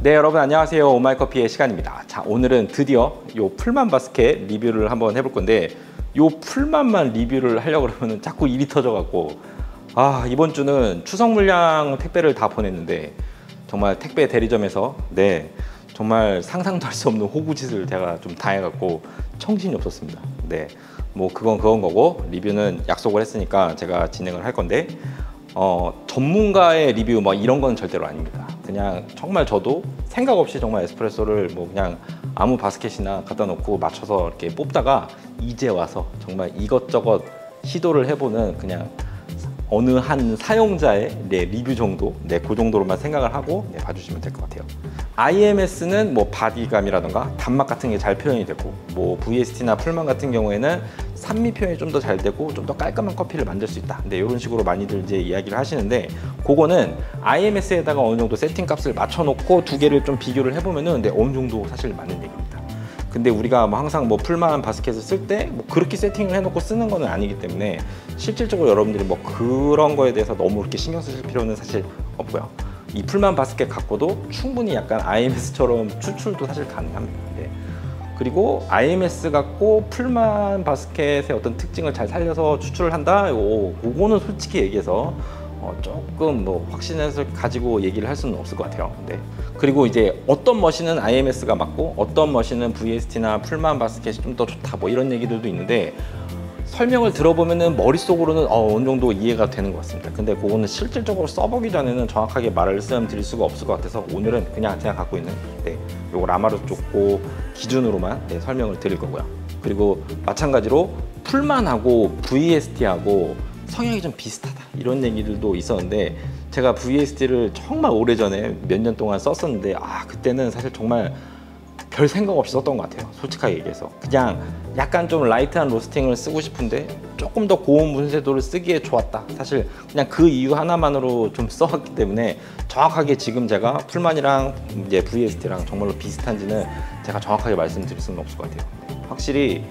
네, 여러분 안녕하세요. 오마이커피의 시간입니다. 자, 오늘은 드디어 요 풀만 바스켓 리뷰를 한번 해볼 건데, 요 풀만만 리뷰를 하려고 그러면 자꾸 일이 터져갖고, 이번 주는 추석 물량 택배를 다 보냈는데 정말 택배 대리점에서 정말 상상도 할 수 없는 호구짓을 제가 좀 당해갖고 정신이 없었습니다. 뭐 그건 거고, 리뷰는 약속을 했으니까 제가 진행을 할 건데, 전문가의 리뷰 뭐 이런 건 절대로 아닙니다. 그냥 정말 저도 생각 없이 정말 에스프레소를 뭐 그냥 아무 바스켓이나 갖다 놓고 맞춰서 이렇게 뽑다가 이제 와서 정말 이것저것 시도를 해보는 그냥 어느 한 사용자의 리뷰 정도, 그 정도로만 생각을 하고 봐주시면 될 것 같아요. IMS는 뭐 바디감이라던가 단맛 같은 게 잘 표현이 되고, 뭐 VST나 풀만 같은 경우에는 산미 표현이 좀 더 잘 되고 좀 더 깔끔한 커피를 만들 수 있다. 이런 식으로 많이들 이제 이야기를 하시는데, 그거는 IMS에다가 어느 정도 세팅 값을 맞춰놓고 두 개를 좀 비교를 해보면은 어느 정도 사실 맞는 얘기입니다. 근데 우리가 뭐 항상 뭐 풀만 바스켓을 쓸 때 뭐 그렇게 세팅을 해놓고 쓰는 거는 아니기 때문에 실질적으로 여러분들이 뭐 그런 거에 대해서 너무 그렇게 신경 쓰실 필요는 사실 없고요. 이 풀만 바스켓 갖고도 충분히 약간 IMS처럼 추출도 사실 가능합니다. 그리고 IMS 갖고 풀만 바스켓의 어떤 특징을 잘 살려서 추출을 한다? 그거는 솔직히 얘기해서 조금 뭐 확신을 가지고 얘기를 할 수는 없을 것 같아요. 그리고 이제 어떤 머신은 IMS가 맞고 어떤 머신은 VST나 풀만 바스켓이 좀 더 좋다, 뭐 이런 얘기들도 있는데, 설명을 들어보면은 머릿속으로는 어느 정도 이해가 되는 것 같습니다. 근데 그거는 실질적으로 써보기 전에는 정확하게 말씀드릴 수가 없을 것 같아서 오늘은 그냥 제가 갖고 있는 요거 라마르 쪼꼬 기준으로만 설명을 드릴 거고요. 그리고 마찬가지로 풀만하고 VST하고 성향이 좀 비슷하다, 이런 얘기들도 있었는데, 제가 VST를 정말 오래전에 몇 년 동안 썼었는데 그때는 사실 정말 별 생각 없이 썼던 것 같아요. 솔직하게 얘기해서 그냥 약간 좀 라이트한 로스팅을 쓰고 싶은데 조금 더 고운 분쇄도를 쓰기에 좋았다. 사실 그냥 그 이유 하나만으로 좀 써왔기 때문에 정확하게 지금 제가 풀만이랑 이제 VST랑 정말로 비슷한지는 제가 정확하게 말씀드릴 수는 없을 것 같아요. 확실히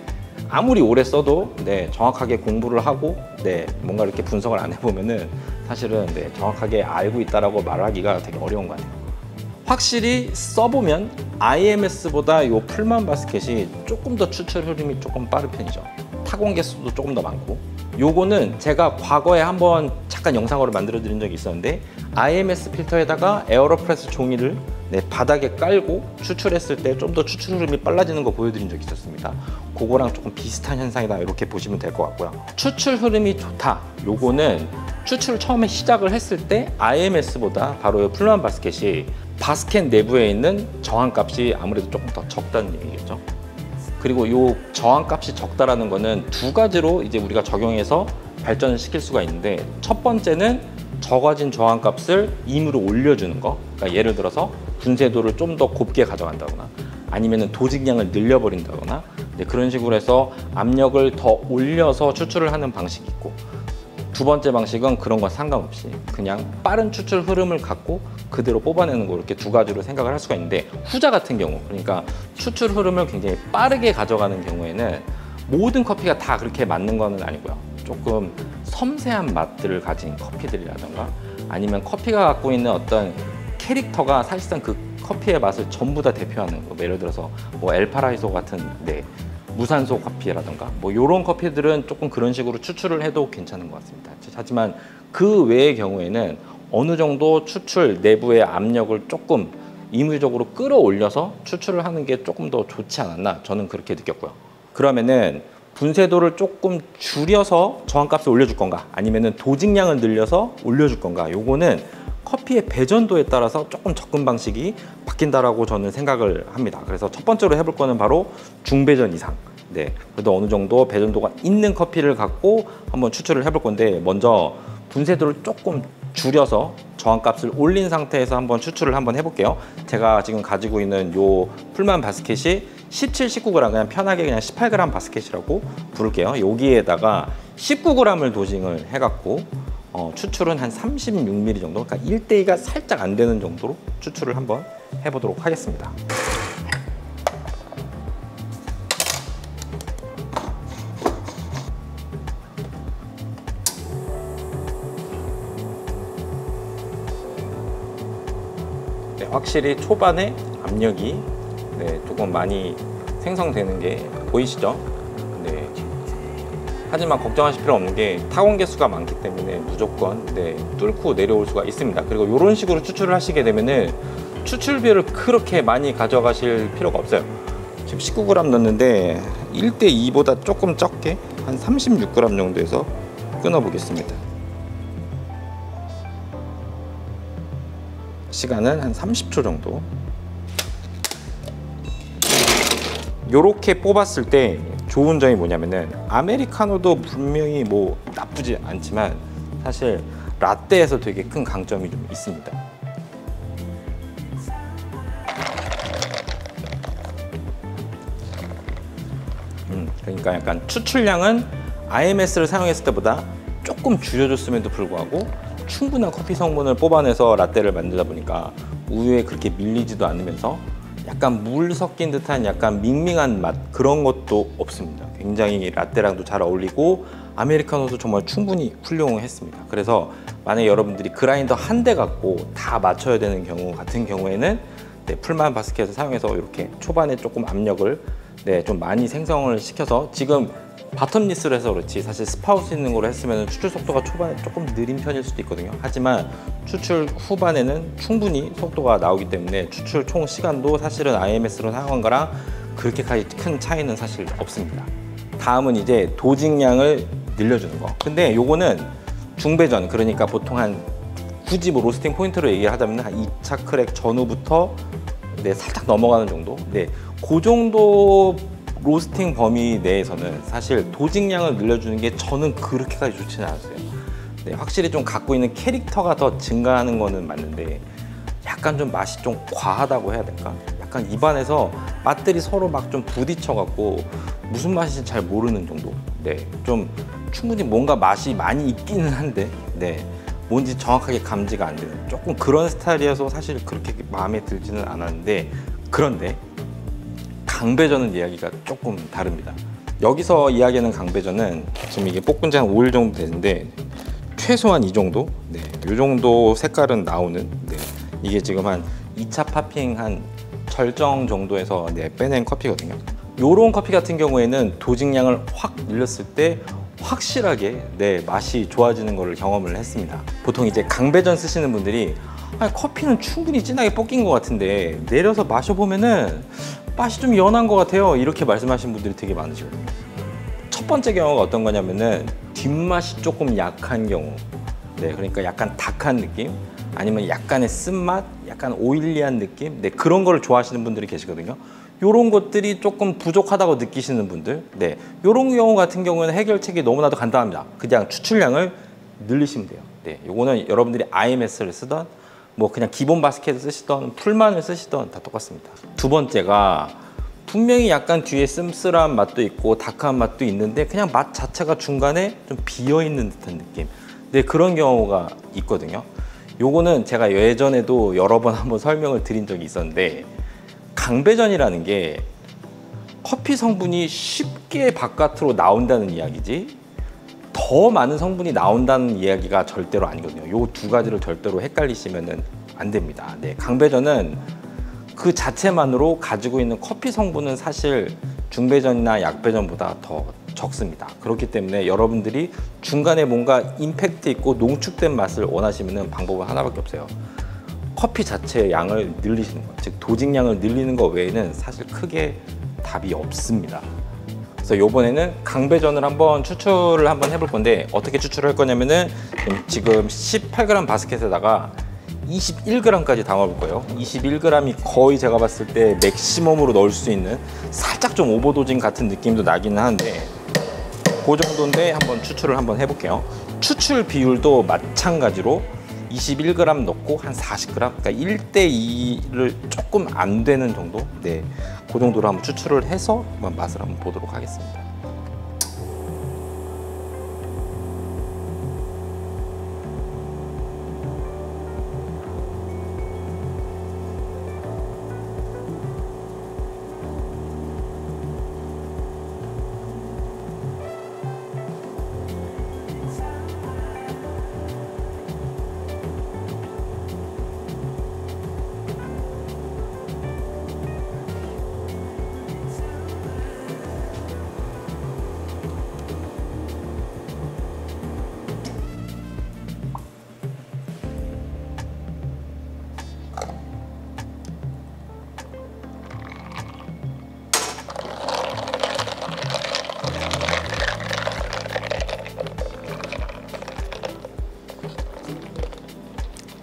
아무리 오래 써도 정확하게 공부를 하고 뭔가 이렇게 분석을 안 해보면은 사실은 정확하게 알고 있다라고 말하기가 되게 어려운 것 같아요. 확실히 써보면 IMS보다 이 풀만 바스켓이 조금 더 추출 흐름이 조금 빠른 편이죠. 타공 개수도 조금 더 많고, 요거는 제가 과거에 한번 잠깐 영상으로 만들어 드린 적이 있었는데, IMS 필터에다가 에어로프레스 종이를 바닥에 깔고 추출했을 때 좀 더 추출 흐름이 빨라지는 거 보여드린 적이 있었습니다. 그거랑 조금 비슷한 현상이다, 이렇게 보시면 될 것 같고요. 추출 흐름이 좋다, 요거는 추출을 처음에 시작을 했을 때 IMS보다 바로 이 풀만 바스켓이 바스켓 내부에 있는 저항값이 아무래도 조금 더 적다는 얘기겠죠. 그리고 이 저항값이 적다라는 거는 두 가지로 이제 우리가 적용해서 발전을 시킬 수가 있는데, 첫 번째는 적어진 저항값을 임으로 올려주는 거. 그러니까 예를 들어서 분쇄도를 좀 더 곱게 가져간다거나, 아니면 도직량을 늘려버린다거나, 그런 식으로 해서 압력을 더 올려서 추출을 하는 방식이 있고, 두 번째 방식은 그런 건 상관없이 그냥 빠른 추출 흐름을 갖고 그대로 뽑아내는 거, 이렇게 두 가지로 생각을 할 수가 있는데, 후자 같은 경우, 그러니까 추출 흐름을 굉장히 빠르게 가져가는 경우에는 모든 커피가 다 그렇게 맞는 거는 아니고요. 조금 섬세한 맛들을 가진 커피들이라던가, 아니면 커피가 갖고 있는 어떤 캐릭터가 사실상 그 커피의 맛을 전부 다 대표하는 거, 예를 들어서 뭐 엘파라이소 같은 무산소 커피라던가 뭐 이런 커피들은 조금 그런 식으로 추출을 해도 괜찮은 것 같습니다. 하지만 그 외의 경우에는 어느 정도 추출 내부의 압력을 조금 임의적으로 끌어올려서 추출을 하는 게 조금 더 좋지 않았나, 저는 그렇게 느꼈고요. 그러면은 분쇄도를 조금 줄여서 저항값을 올려줄 건가, 아니면은 도직량을 늘려서 올려줄 건가, 요거는 커피의 배전도에 따라서 조금 접근 방식이 바뀐다라고 저는 생각을 합니다. 그래서 첫 번째로 해볼 거는 바로 중배전 이상, 그래도 어느 정도 배전도가 있는 커피를 갖고 한번 추출을 해볼 건데, 먼저 분쇄도를 조금 줄여서 저항값을 올린 상태에서 한번 추출을 한번 해볼게요. 제가 지금 가지고 있는 요 풀만 바스켓이 17, 19g, 그냥 편하게 그냥 18g 바스켓이라고 부를게요. 여기에다가 19g을 도징을 해갖고 추출은 한 36ml 정도, 그러니까 1대2가 살짝 안 되는 정도로 추출을 한번 해보도록 하겠습니다. 확실히 초반에 압력이 조금 많이 생성되는 게 보이시죠? 네. 하지만 걱정하실 필요 없는 게 타원 개수가 많기 때문에 무조건 뚫고 내려올 수가 있습니다. 그리고 이런 식으로 추출을 하시게 되면은 추출비를 그렇게 많이 가져가실 필요가 없어요. 지금 19g 넣는데 1대2보다 조금 적게 한 36g 정도에서 끊어 보겠습니다. 시간은 한 30초 정도. 요렇게 뽑았을 때 좋은 점이 뭐냐면은 아메리카노도 분명히 뭐 나쁘지 않지만 사실 라떼에서 되게 큰 강점이 좀 있습니다. 그러니까 약간 추출량은 IMS를 사용했을 때보다 조금 줄여줬음에도 불구하고 충분한 커피 성분을 뽑아내서 라떼를 만들다 보니까 우유에 그렇게 밀리지도 않으면서 약간 물 섞인 듯한 약간 밍밍한 맛, 그런 것도 없습니다. 굉장히 라떼랑도 잘 어울리고 아메리카노도 정말 충분히 훌륭했습니다. 그래서 만약에 여러분들이 그라인더 한 대 갖고 다 맞춰야 되는 경우 같은 경우에는 풀만 바스켓을 사용해서 이렇게 초반에 조금 압력을 좀 많이 생성을 시켜서, 지금 바텀 리스를 해서 그렇지 사실 스파우스 있는 거로 했으면 추출 속도가 초반에 조금 느린 편일 수도 있거든요. 하지만 추출 후반에는 충분히 속도가 나오기 때문에 추출 총 시간도 사실은 IMS로 사용한 거랑 그렇게까지 큰 차이는 사실 없습니다. 다음은 이제 도직량을 늘려주는 거. 근데 요거는 중배전, 그러니까 보통 한 굳이 뭐 로스팅 포인트로 얘기를 하자면 한 2차 크랙 전후부터 살짝 넘어가는 정도. 그 정도 로스팅 범위 내에서는 사실 도직량을 늘려주는 게 저는 그렇게까지 좋지는 않았어요. 확실히 좀 갖고 있는 캐릭터가 더 증가하는 거는 맞는데 약간 좀 맛이 좀 과하다고 해야 될까? 약간 입안에서 맛들이 서로 막 좀 부딪혀 갖고 무슨 맛인지 잘 모르는 정도. 좀 충분히 뭔가 맛이 많이 있기는 한데 뭔지 정확하게 감지가 안 되는 조금 그런 스타일이어서 사실 그렇게 마음에 들지는 않았는데, 그런데 강배전은 이야기가 조금 다릅니다. 여기서 이야기하는 강배전은 지금 이게 볶은 지 한 5일 정도 됐는데 최소한 이 정도? 이 정도 색깔은 나오는, 이게 지금 한 2차 파핑 한 절정 정도에서 빼낸 커피거든요. 요런 커피 같은 경우에는 도직량을 확 늘렸을 때 확실하게 맛이 좋아지는 것을 경험을 했습니다. 보통 이제 강배전 쓰시는 분들이 커피는 충분히 진하게 볶인 것 같은데 내려서 마셔보면은 맛이 좀 연한 것 같아요, 이렇게 말씀하시는 분들이 되게 많으시거든요. 첫 번째 경우가 어떤 거냐면은 뒷맛이 조금 약한 경우, 그러니까 약간 닭한 느낌, 아니면 약간의 쓴맛, 약간 오일리한 느낌, 그런 거를 좋아하시는 분들이 계시거든요. 요런 것들이 조금 부족하다고 느끼시는 분들, 요런 경우 같은 경우는 해결책이 너무나도 간단합니다. 그냥 추출량을 늘리시면 돼요. 요거는 여러분들이 IMS를 쓰던 뭐 그냥 기본 바스켓을 쓰시던 풀만을 쓰시던 다 똑같습니다. 두 번째가 분명히 약간 뒤에 씁쓸한 맛도 있고 다크한 맛도 있는데 그냥 맛 자체가 중간에 좀 비어있는 듯한 느낌, 그런 경우가 있거든요. 요거는 제가 예전에도 여러 번 한번 설명을 드린 적이 있었는데, 강배전이라는 게 커피 성분이 쉽게 바깥으로 나온다는 이야기지 더 많은 성분이 나온다는 이야기가 절대로 아니거든요. 요 두 가지를 절대로 헷갈리시면 안 됩니다. 강배전은 그 자체만으로 가지고 있는 커피 성분은 사실 중배전이나 약배전보다 더 적습니다. 그렇기 때문에 여러분들이 중간에 뭔가 임팩트 있고 농축된 맛을 원하시면 방법은 하나밖에 없어요. 커피 자체의 양을 늘리시는 것, 즉 도직량을 늘리는 것 외에는 사실 크게 답이 없습니다. 그래서 이번에는 강배전을 한번 추출을 한번 해볼 건데, 어떻게 추출을 할 거냐면은 지금 18g 바스켓에다가 21g까지 담아볼 거예요. 21g이 거의 제가 봤을 때 맥시멈으로 넣을 수 있는, 살짝 좀 오버도징 같은 느낌도 나기는 하는데 그 정도인데 한번 추출을 한번 해볼게요. 추출 비율도 마찬가지로 21g 넣고 한 40g, 그러니까 1대2를 조금 안 되는 정도, 그 정도로 한번 추출을 해서 한번 맛을 한번 보도록 하겠습니다.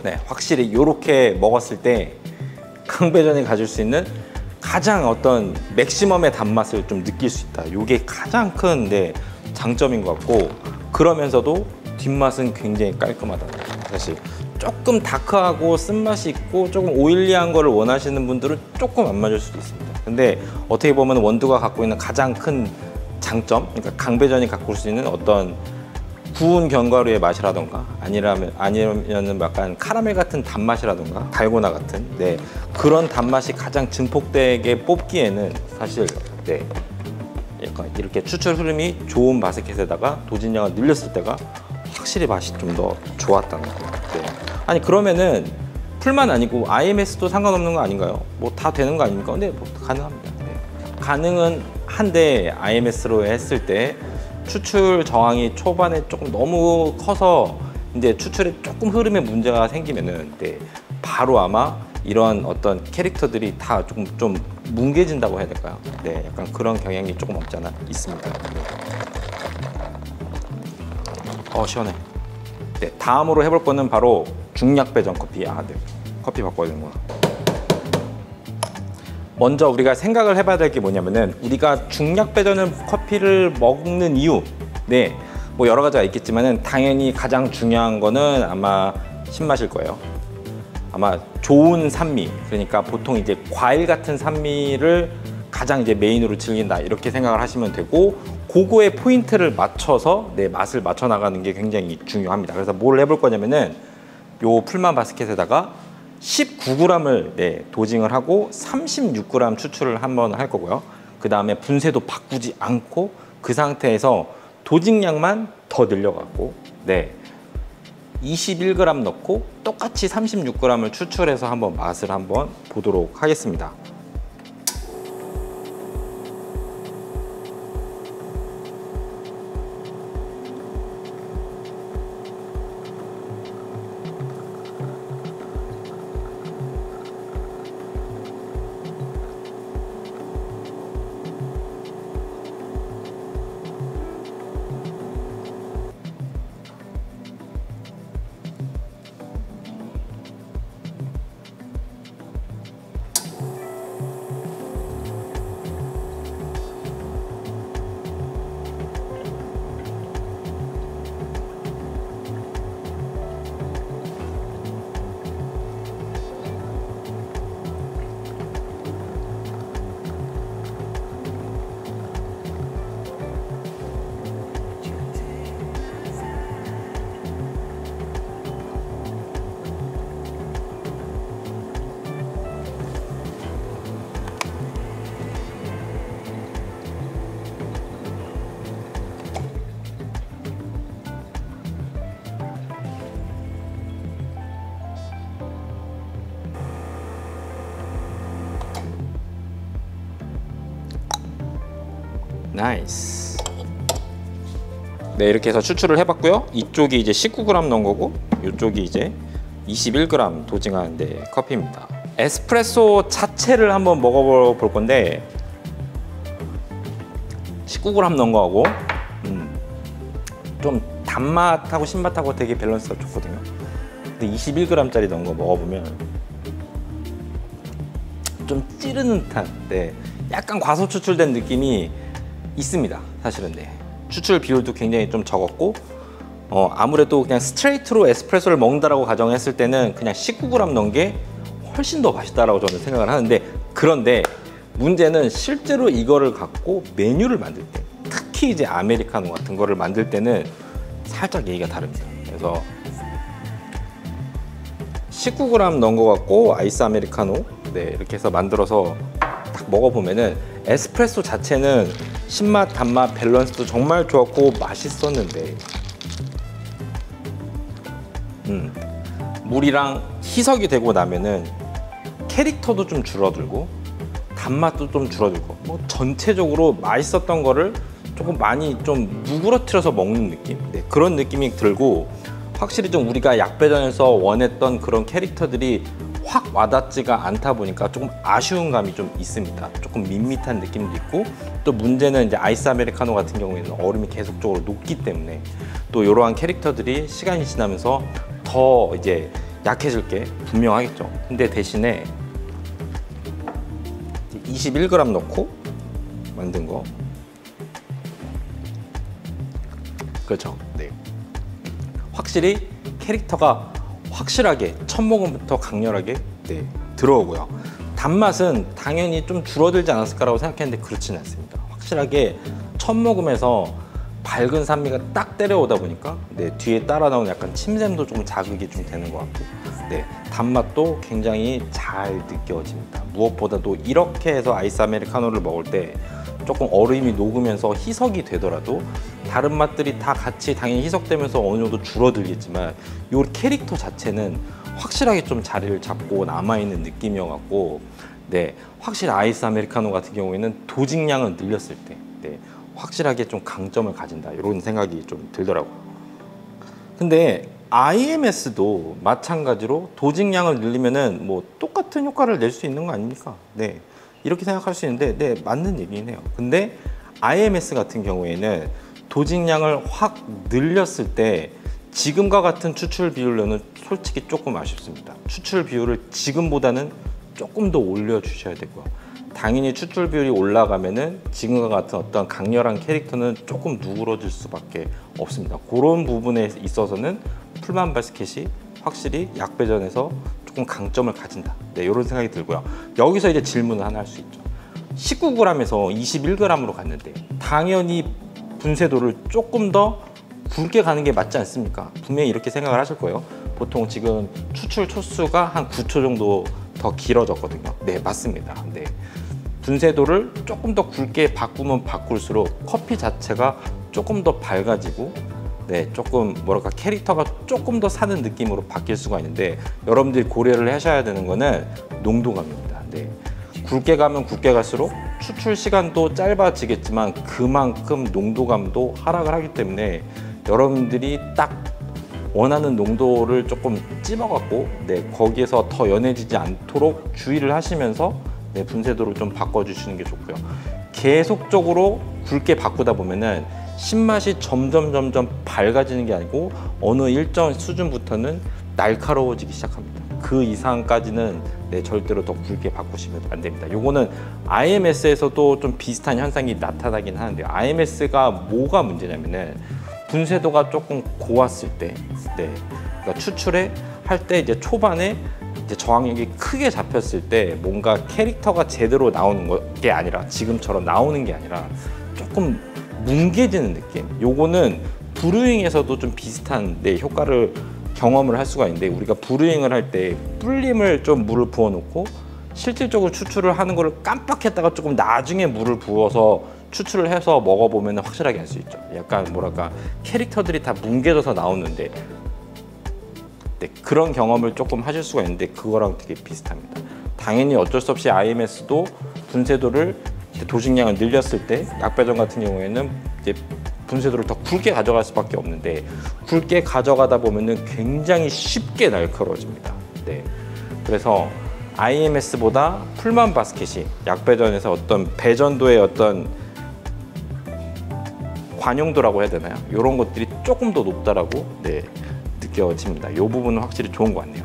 네, 확실히 이렇게 먹었을 때 강배전이 가질 수 있는 가장 어떤 맥시멈의 단맛을 좀 느낄 수 있다. 이게 가장 큰 장점인 것 같고, 그러면서도 뒷맛은 굉장히 깔끔하다. 사실 조금 다크하고 쓴맛이 있고 조금 오일리한 거를 원하시는 분들은 조금 안 맞을 수도 있습니다. 근데 어떻게 보면 원두가 갖고 있는 가장 큰 장점, 그러니까 강배전이 갖고 올 수 있는 어떤 구운 견과류의 맛이라던가 아니면 약간 카라멜 같은 단맛이라던가 달고나 같은 그런 단맛이 가장 증폭되게 뽑기에는 사실 약간 이렇게 추출 흐름이 좋은 바스켓에다가 도진량을 늘렸을 때가 확실히 맛이 좀 더 좋았다는 거. 아니 그러면은 풀만 아니고 IMS도 상관없는 거 아닌가요? 뭐 다 되는 거 아닙니까? 근데 뭐 가능합니다. 가능은 한데 IMS로 했을 때 추출 저항이 초반에 조금 너무 커서 이제 추출에 조금 흐름에 문제가 생기면은 바로 아마 이런 어떤 캐릭터들이 다 조금 좀 뭉개진다고 해야 될까요? 약간 그런 경향이 조금 없지 않아 있습니다. 시원해. 다음으로 해볼 거는 바로 중약배전 커피. 커피 바꿔야 되는구나. 먼저 우리가 생각을 해봐야 될 게 뭐냐면은, 우리가 중약배전 커피를 먹는 이유, 뭐 여러 가지가 있겠지만은 당연히 가장 중요한 거는 아마 신맛일 거예요. 아마 좋은 산미, 그러니까 보통 이제 과일 같은 산미를 가장 이제 메인으로 즐긴다, 이렇게 생각을 하시면 되고, 그거에 포인트를 맞춰서 맛을 맞춰 나가는 게 굉장히 중요합니다. 그래서 뭘 해볼 거냐면은 요 풀만 바스켓에다가 19g을 도징을 하고 36g 추출을 한번 할 거고요. 그 다음에 분쇄도 바꾸지 않고 그 상태에서 도징량만 더 늘려갖고 21g 넣고 똑같이 36g을 추출해서 한번 맛을 한번 보도록 하겠습니다. 나이스. 이렇게 해서 추출을 해봤고요. 이쪽이 이제 19g 넣은 거고, 이쪽이 이제 21g 도징한 커피입니다. 에스프레소 자체를 한번 먹어볼 건데, 19g 넣은 거하고 좀 단맛하고 신맛하고 되게 밸런스가 좋거든요. 근데 21g짜리 넣은 거 먹어보면 좀 찌르는 듯한 약간 과소 추출된 느낌이 있습니다. 사실은 추출 비율도 굉장히 좀 적었고, 아무래도 그냥 스트레이트로 에스프레소를 먹는다라고 가정했을 때는 그냥 19g 넣은 게 훨씬 더 맛있다라고 저는 생각을 하는데, 그런데 문제는 실제로 이거를 갖고 메뉴를 만들 때, 특히 이제 아메리카노 같은 거를 만들 때는 살짝 얘기가 다릅니다. 그래서 19g 넣은 거 갖고 아이스 아메리카노 이렇게 해서 만들어서 딱 먹어보면은 에스프레소 자체는 신맛, 단맛 밸런스도 정말 좋았고 맛있었는데, 물이랑 희석이 되고 나면은 캐릭터도 좀 줄어들고 단맛도 좀 줄어들고, 뭐 전체적으로 맛있었던 거를 조금 많이 좀 누그러뜨려서 먹는 느낌, 그런 느낌이 들고, 확실히 좀 우리가 약배전에서 원했던 그런 캐릭터들이 확 와닿지가 않다 보니까 조금 아쉬운 감이 좀 있습니다. 조금 밋밋한 느낌도 있고, 또 문제는 이제 아이스 아메리카노 같은 경우에는 얼음이 계속적으로 녹기 때문에 또 이러한 캐릭터들이 시간이 지나면서 더 이제 약해질 게 분명하겠죠. 근데 대신에 21g 넣고 만든 거. 그렇죠. 네. 확실히 캐릭터가 확실하게 첫 모금부터 강렬하게 네, 들어오고요. 단맛은 당연히 좀 줄어들지 않았을까라고 생각했는데 그렇지는 않습니다. 확실하게 첫 모금에서 밝은 산미가 딱 때려오다 보니까 네, 뒤에 따라 나오는 약간 침샘도 좀 자극이 좀 되는 것 같고 네, 단맛도 굉장히 잘 느껴집니다. 무엇보다도 이렇게 해서 아이스 아메리카노를 먹을 때 조금 얼음이 녹으면서 희석이 되더라도 다른 맛들이 다 같이 당연히 희석되면서 어느 정도 줄어들겠지만 이 캐릭터 자체는 확실하게 좀 자리를 잡고 남아있는 느낌이어갖고 네, 확실히 아이스 아메리카노 같은 경우에는 도직량을 늘렸을 때 네, 확실하게 좀 강점을 가진다 이런 생각이 좀 들더라고요. 근데 IMS도 마찬가지로 도직량을 늘리면은 뭐 똑같은 효과를 낼 수 있는 거 아닙니까? 네, 이렇게 생각할 수 있는데 네, 맞는 얘기네요. 근데 IMS 같은 경우에는 도직량을 확 늘렸을 때 지금과 같은 추출 비율로는 솔직히 조금 아쉽습니다. 추출 비율을 지금보다는 조금 더 올려주셔야 되고요. 당연히 추출 비율이 올라가면은 지금과 같은 어떤 강렬한 캐릭터는 조금 누그러질 수밖에 없습니다. 그런 부분에 있어서는 풀만 바스켓이 확실히 약배전에서 조금 강점을 가진다. 네, 이런 생각이 들고요. 여기서 이제 질문을 하나 할 수 있죠. 19g에서 21g으로 갔는데 당연히 분쇄도를 조금 더 굵게 가는 게 맞지 않습니까? 분명히 이렇게 생각을 하실 거예요. 보통 지금 추출 초수가 한 9초 정도 더 길어졌거든요. 네, 맞습니다. 네. 분쇄도를 조금 더 굵게 바꾸면 바꿀수록 커피 자체가 조금 더 밝아지고 네, 조금 뭐랄까 캐릭터가 조금 더 사는 느낌으로 바뀔 수가 있는데 여러분들이 고려를 하셔야 되는 거는 농도감입니다. 네. 굵게 가면 굵게 갈수록 추출 시간도 짧아지겠지만 그만큼 농도감도 하락을 하기 때문에 여러분들이 딱 원하는 농도를 조금 찝어갖고 네, 거기에서 더 연해지지 않도록 주의를 하시면서 네, 분쇄도를 좀 바꿔주시는 게 좋고요. 계속적으로 굵게 바꾸다 보면은 신맛이 점점 밝아지는 게 아니고 어느 일정 수준부터는 날카로워지기 시작합니다. 그 이상까지는 네, 절대로 더 굵게 바꾸시면 안 됩니다. 요거는 IMS에서도 좀 비슷한 현상이 나타나긴 하는데요. IMS가 뭐가 문제냐면은 분쇄도가 조금 고왔을 때, 네, 그러니까 추출에 할 때 이제 초반에 이제 저항력이 크게 잡혔을 때 뭔가 캐릭터가 제대로 나오는 게 아니라 지금처럼 나오는 게 아니라 조금 뭉개지는 느낌. 요거는 브루잉에서도 좀 비슷한 네, 효과를 경험을 할 수가 있는데 우리가 브루잉을 할 때 불림을 좀 물을 부어 놓고 실질적으로 추출을 하는 거를 깜빡했다가 조금 나중에 물을 부어서 추출을 해서 먹어보면 확실하게 알 수 있죠. 약간 뭐랄까 캐릭터들이 다 뭉개져서 나오는데 네, 그런 경험을 조금 하실 수가 있는데 그거랑 되게 비슷합니다. 당연히 어쩔 수 없이 IMS도 분쇄도를 도식량을 늘렸을 때 약배전 같은 경우에는 이제 분쇄도를 더 굵게 가져갈 수밖에 없는데 굵게 가져가다 보면은 굉장히 쉽게 날카로워집니다. 네, 그래서 IMS보다 풀만 바스켓이 약배전에서 어떤 배전도의 어떤 관용도라고 해야 되나요? 이런 것들이 조금 더 높다라고 네, 느껴집니다. 이 부분은 확실히 좋은 것 같네요.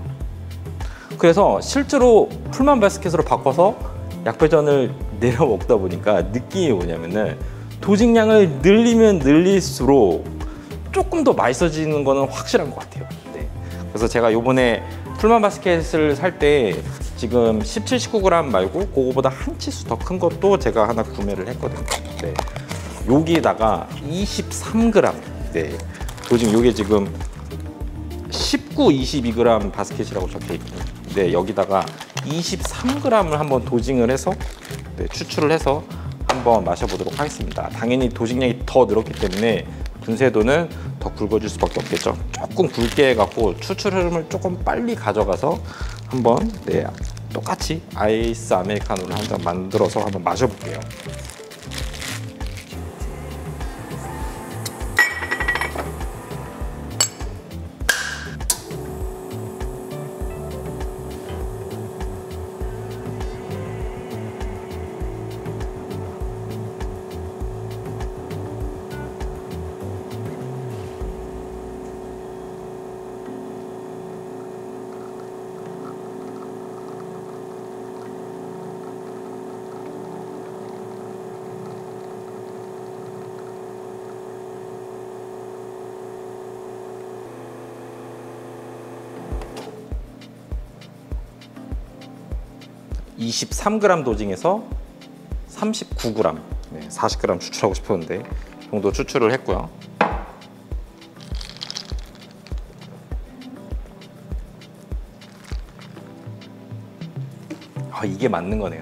그래서 실제로 풀만 바스켓으로 바꿔서 약배전을 내려 먹다 보니까 느낌이 뭐냐면은 도직량을 늘리면 늘릴수록 조금 더 맛있어지는 거는 확실한 것 같아요. 네. 그래서 제가 요번에 풀만 바스켓을 살 때 지금 17, 19g 말고 그거보다 한 치수 더 큰 것도 제가 하나 구매를 했거든요. 네. 여기다가 23g. 네. 도직 요게 지금 19, 22g 바스켓이라고 적혀 있거든요. 네, 여기다가 23g을 한번 도징을 해서 네, 추출을 해서 한번 마셔보도록 하겠습니다. 당연히 도식량이 더 늘었기 때문에 분쇄도는 더 굵어질 수밖에 없겠죠. 조금 굵게 해갖고 추출 흐름을 조금 빨리 가져가서 한번 네, 똑같이 아이스 아메리카노를 한 잔 만들어서 한번 마셔볼게요. 23g 도징에서 39g, 40g 추출하고 싶었는데 이 정도 추출을 했고요. 이게 맞는 거네요.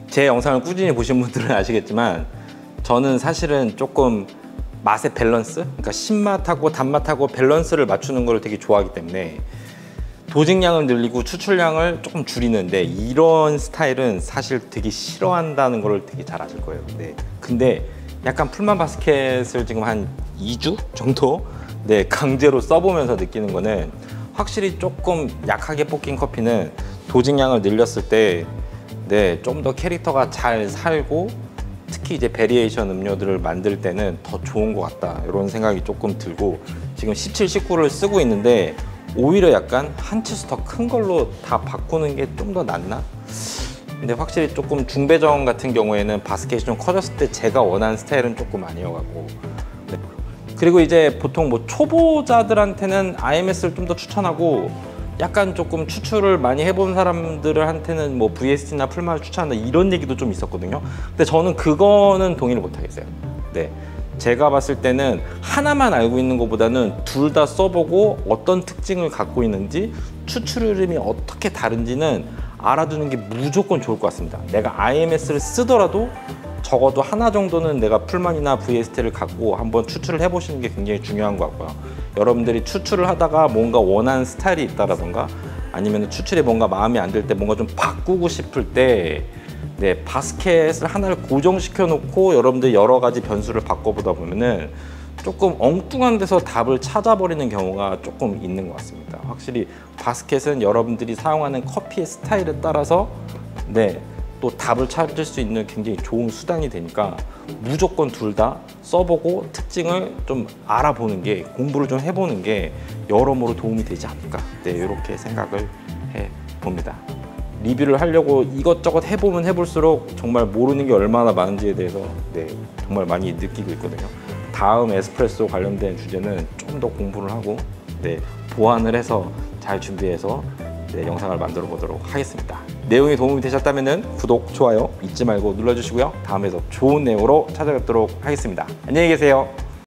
제 영상을 꾸준히 보신 분들은 아시겠지만 저는 사실은 조금 맛의 밸런스, 그러니까 신맛하고 단맛하고 밸런스를 맞추는 걸 되게 좋아하기 때문에 도징량을 늘리고 추출량을 조금 줄이는데, 이런 스타일은 사실 되게 싫어한다는 걸 되게 잘 아실 거예요. 근데 약간 풀만 바스켓을 지금 한 2주 정도 강제로 써보면서 느끼는 거는, 확실히 조금 약하게 볶인 커피는 도징량을 늘렸을 때 좀 더 캐릭터가 잘 살고, 특히 이제 베리에이션 음료들을 만들 때는 더 좋은 것 같다, 이런 생각이 조금 들고, 지금 17, 19를 쓰고 있는데 오히려 약간 한 치수 더 큰 걸로 다 바꾸는 게 좀 더 낫나? 근데 확실히 조금 중배정 같은 경우에는 바스켓이 좀 커졌을 때 제가 원하는 스타일은 조금 아니어갖고. 그리고 이제 보통 뭐 초보자들한테는 IMS를 좀 더 추천하고, 약간 조금 추출을 많이 해본 사람들한테는 뭐 VST나 풀만을 추천한다, 이런 얘기도 좀 있었거든요. 근데 저는 그거는 동의를 못 하겠어요. 제가 봤을 때는 하나만 알고 있는 것보다는 둘 다 써보고 어떤 특징을 갖고 있는지, 추출 흐름이 어떻게 다른지는 알아두는 게 무조건 좋을 것 같습니다. 내가 IMS를 쓰더라도 적어도 하나 정도는 내가 풀만이나 VST를 갖고 한번 추출을 해보시는 게 굉장히 중요한 것 같고요. 여러분들이 추출을 하다가 뭔가 원하는 스타일이 있다라던가, 아니면 추출이 뭔가 마음에 안 들 때 뭔가 좀 바꾸고 싶을 때 바스켓을 하나를 고정시켜 놓고 여러분들 여러 가지 변수를 바꿔보다 보면은 조금 엉뚱한 데서 답을 찾아버리는 경우가 조금 있는 것 같습니다. 확실히 바스켓은 여러분들이 사용하는 커피의 스타일에 따라서 또 답을 찾을 수 있는 굉장히 좋은 수단이 되니까, 무조건 둘 다 써보고 특징을 좀 알아보는 게, 공부를 좀 해보는 게 여러모로 도움이 되지 않을까, 이렇게 생각을 해봅니다. 리뷰를 하려고 이것저것 해보면 해볼수록 정말 모르는 게 얼마나 많은지에 대해서 정말 많이 느끼고 있거든요. 다음 에스프레소 관련된 주제는 좀 더 공부를 하고 보완을 해서 잘 준비해서 영상을 만들어 보도록 하겠습니다. 내용이 도움이 되셨다면 구독, 좋아요 잊지 말고 눌러주시고요. 다음에 더 좋은 내용으로 찾아뵙도록 하겠습니다. 안녕히 계세요.